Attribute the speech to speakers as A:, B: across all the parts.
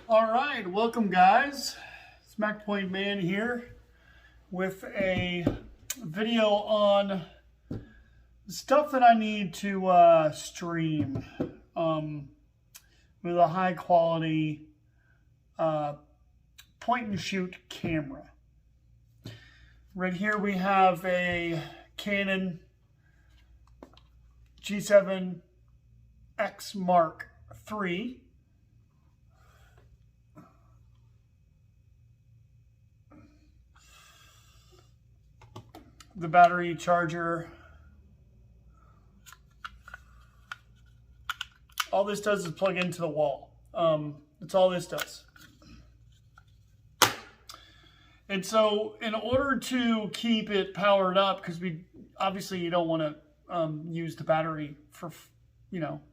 A: All right, welcome guys. It's MacPoint Man here with a video on stuff that I need to stream with a high quality point and shoot camera. Right here we have a Canon G7X Mark III. The battery charger. All this does is plug into the wall. That's all this does. And so in order to keep it powered up, because obviously you don't want to use the battery for,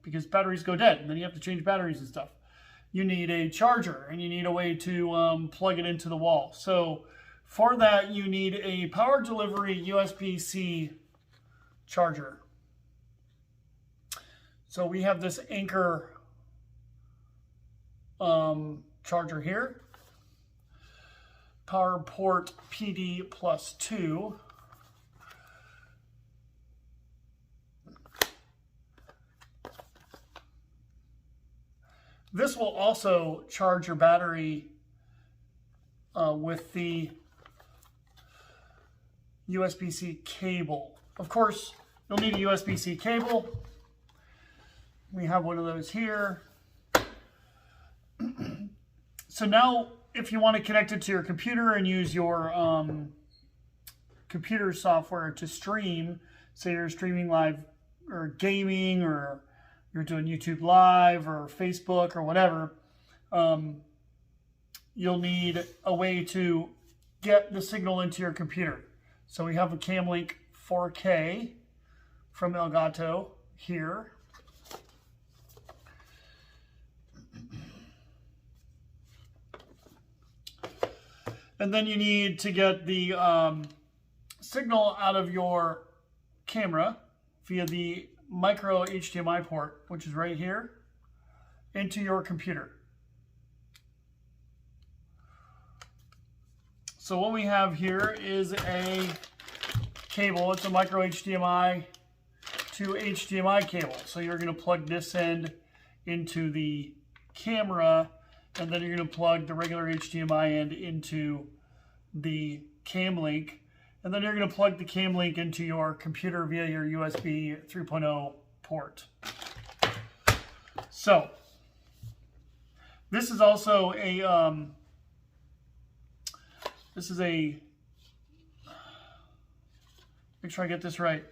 A: because batteries go dead and then you have to change batteries and stuff. You need a charger and you need a way to plug it into the wall. So for that, you need a power delivery USB-C charger. So we have this Anker charger here. Power Port PD +2. This will also charge your battery with the USB-C cable. Of course, you'll need a USB-C cable. We have one of those here. So now, if you want to connect it to your computer and use your computer software to stream, say you're streaming live or gaming, or you're doing YouTube Live or Facebook or whatever, you'll need a way to get the signal into your computer. So we have a Camlink 4K from Elgato here. And then you need to get the signal out of your camera via the micro HDMI port, which is right here, into your computer. So what we have here is a cable. It's a micro HDMI to HDMI cable. So you're going to plug this end into the camera, and then you're going to plug the regular HDMI end into the Camlink, and then you're going to plug the Camlink into your computer via your USB 3.0 port. So this is also a make sure I get this right,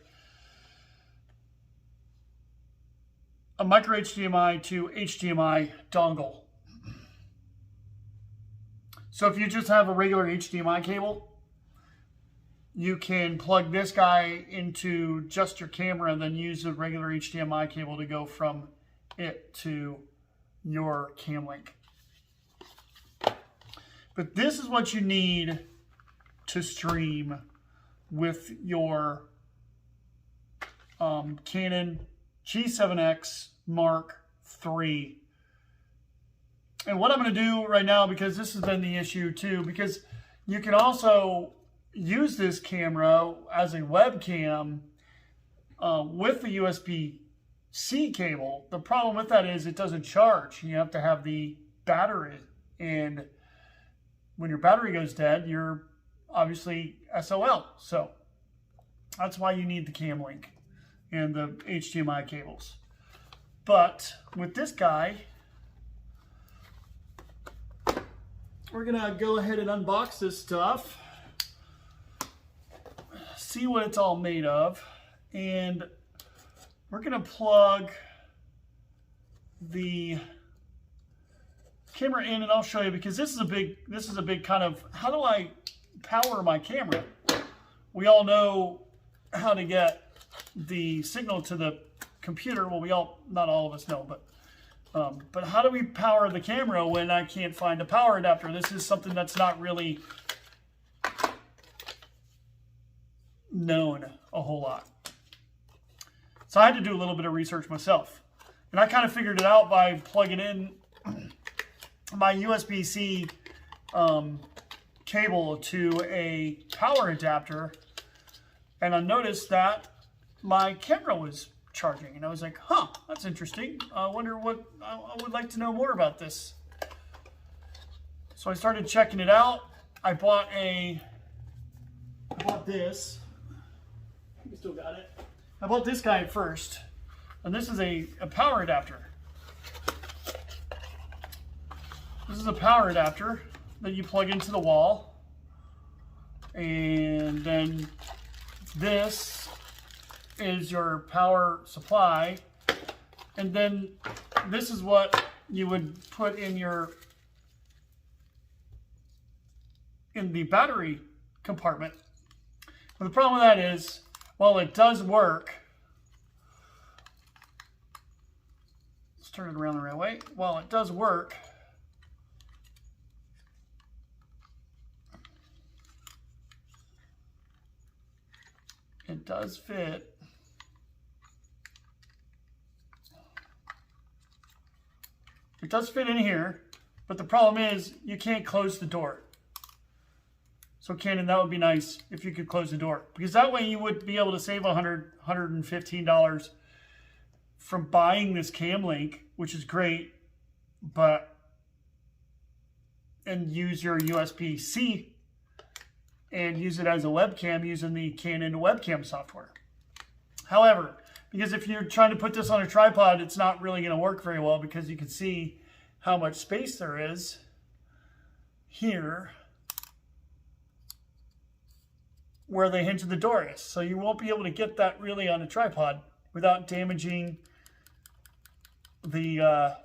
A: a micro HDMI to HDMI dongle. So if you just have a regular HDMI cable, you can plug this guy into just your camera and then use the regular HDMI cable to go from it to your Camlink. But this is what you need to stream with your Canon G7X Mark III. And what I'm going to do right now, because this has been the issue too, because you can also use this camera as a webcam with the USB-C cable. The problem with that is it doesn't charge. You have to have the battery, and when your battery goes dead, you're obviously SOL. So that's why you need the Camlink and the HDMI cables. But with this guy, we're gonna go ahead and unbox this stuff, see what it's all made of, and we're gonna plug the camera in, and I'll show you, because this is a big kind of, how do I power my camera? We all know how to get the signal to the computer. Well, not all of us know, but how do we power the camera when I can't find a power adapter? This is something that's not really known a whole lot. So I had to do a little bit of research myself. And I kind of figured it out by plugging in my USB-C cable to a power adapter, and I noticed that my camera was charging, and I was like, huh, that's interesting. I wonder what, I would like to know more about this. So I started checking it out. I bought this. You still got it. I bought this guy at first, and this is a power adapter. This is a power adapter that you plug into the wall, and then this is your power supply, and then this is what you would put in the battery compartment. But the problem with that is, while it does work, let's turn it around the right way. While it does work, it does fit. It does fit in here, but the problem is you can't close the door. So Canon, that would be nice if you could close the door, because that way you would be able to save $115 from buying this cam link, which is great, and use your USB-C and use it as a webcam using the Canon webcam software. However, because if you're trying to put this on a tripod, it's not really going to work very well, because you can see how much space there is here where the hinge of the door is. So you won't be able to get that really on a tripod without damaging the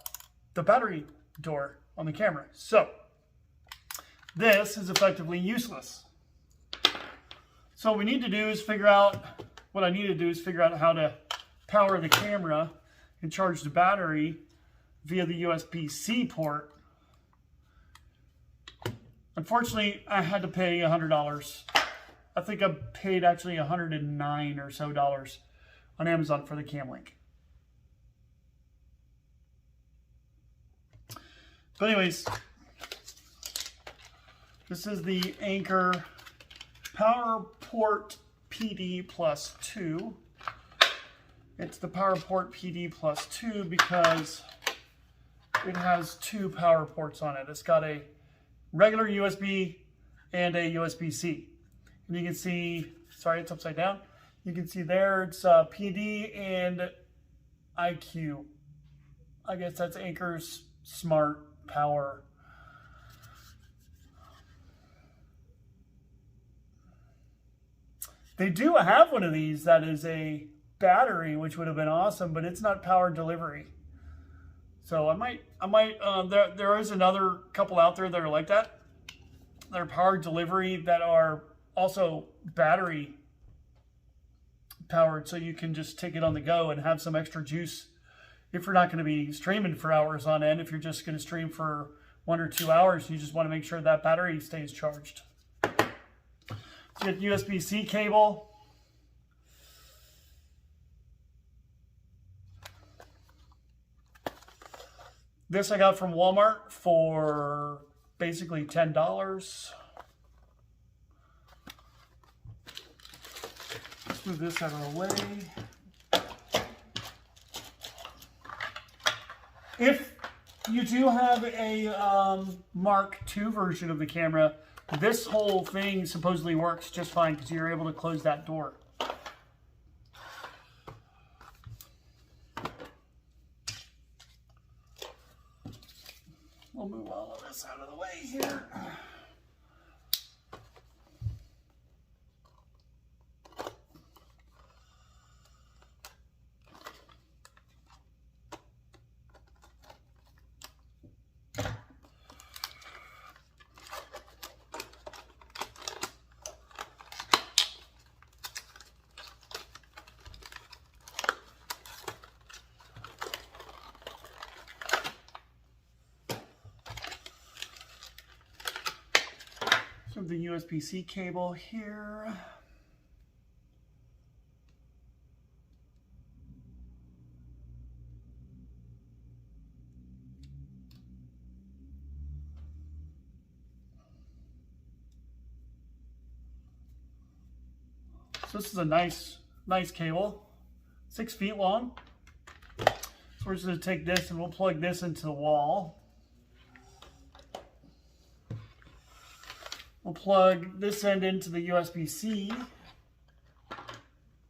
A: battery door on the camera. So this is effectively useless. So what we need to do is figure out, what I need to do is figure out how to power the camera and charge the battery via the USB-C port. Unfortunately, I had to pay $100. I think I paid actually $109 or so on Amazon for the cam link. But anyways, this is the Anker Power Port PD plus 2. It's the Power Port PD plus 2 because it has two power ports on it. It's got a regular USB and a USB-C. And you can see, sorry, it's upside down. You can see there it's PD and IQ. I guess that's Anker's Smart Power. They do have one of these that is a battery, which would have been awesome, but it's not power delivery. So there is another couple out there that are like that. They're power delivery that are also battery powered, so you can just take it on the go and have some extra juice if you're not going to be streaming for hours on end. If you're just going to stream for 1 or 2 hours, you just want to make sure that battery stays charged. So you get USB-C cable. This I got from Walmart for basically $10. Let's move this out of the way. If you do have a Mark II version of the camera, this whole thing supposedly works just fine because you're able to close that door. We'll move all of this out of the way here. The USB-C cable here. So this is a nice cable, 6 feet long. So we're just going to take this and we'll plug this into the wall. We'll plug this end into the USB-C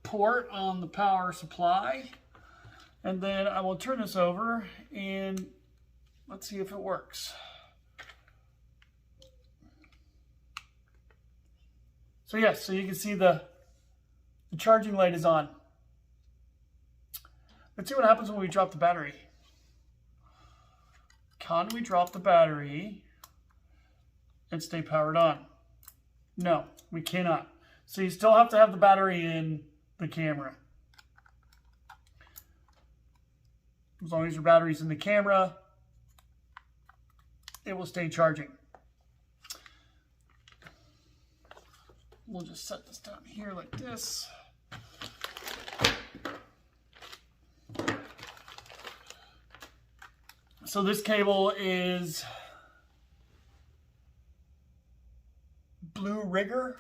A: port on the power supply. And then I will turn this over and let's see if it works. So yes, so you can see the charging light is on. Let's see what happens when we drop the battery. Can we drop the battery and stay powered on? No, we cannot. So you still have to have the battery in the camera. As long as your battery's in the camera, it will stay charging. We'll just set this down here like this. So this cable is Blue Rigger.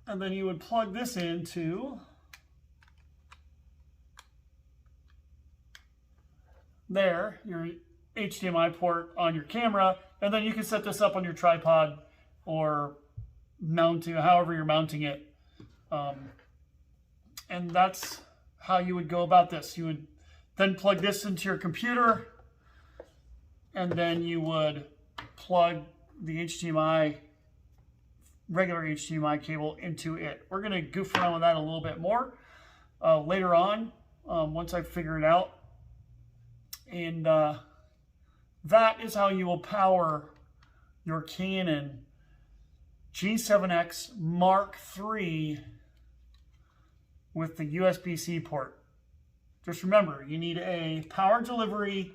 A: And then you would plug this into there, your HDMI port on your camera, and then you can set this up on your tripod or mount it, however you're mounting it. And that's how you would go about this. You would then plug this into your computer, and then you would plug the HDMI, regular HDMI cable into it. We're going to goof around with that a little bit more later on, once I figure it out. And that is how you will power your Canon G7X Mark III with the USB-C port. Just remember, you need a power delivery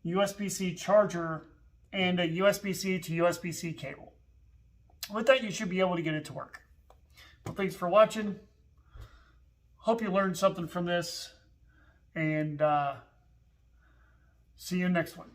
A: USB-C charger and a USB-C to USB-C cable. With that, you should be able to get it to work. Well, thanks for watching. Hope you learned something from this, and see you next one.